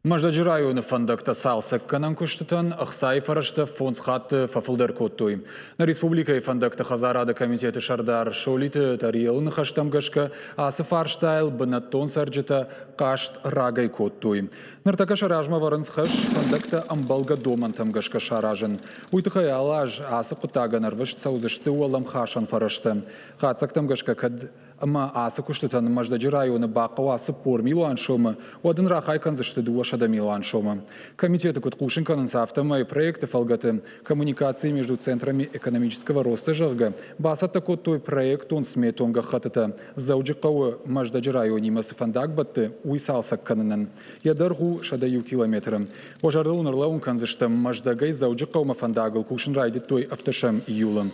Маждаджи районы фандакта салсак канан куштатан ахсай фарашта фонс хат фафылдар коттуй. На республика фандакта хазарада комитеты шардар шолиты тариелын хаштамгашка асы фарштайл банаттон сарджита кашт рагай коттуй. Нартака шаражма варанс хаш фандакта амбалга домантамгашка шаражен. Уйтыхай алаж асы кутага нарвыш цаузышты уалам хашан фарашта. Хацактамгашка кад Ама асы куштатан маждаджи районы бақыва асы пор милуан шома, уадын рахай канзышты дуа шада милуан шома. Комитеты куткушин канансафтама и проекты фалгаты коммуникации между центрами экономического роста жырга. Басата той проект он сметонга хатата зауджикауы маждаджи районе масы фандак батты уйсалсак кананан. Ядаргу шадаю километрам. Ожардыл нурлаун канзышты маждагай зауджикаума фандагыл кушин райды той автошам июлам.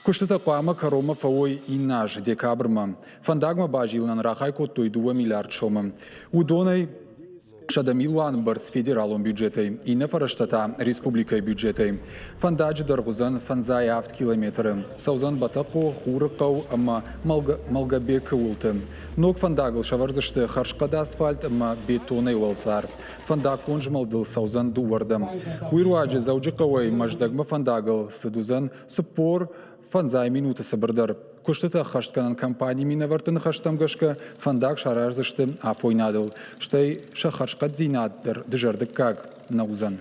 Куштата куама карома фауй и наш декабрма. Фандагма бажилнан рахай коттуй 2 миллиард шома. Удонай шадамилуан барс федералом бюджетой и на фараштата республикой бюджетой. Фандаджи даргузан фанзай авт километры. Саузан батако хуракау ама малгабек улты. Ног фандагл шаварзашты харшкада асфальт ама бетонай уалцар. Фандаг конжмалдыл саузан дуардам. Уируаджи зауджикауай маждагма фандагл садузан сапор фанзай минута сабардар. Куштата хаштканан компании минавартын хаштамгашка фандаг шарарзашты афойнадыл. Штай шахаршкат зинаддар дыжардык как наузан.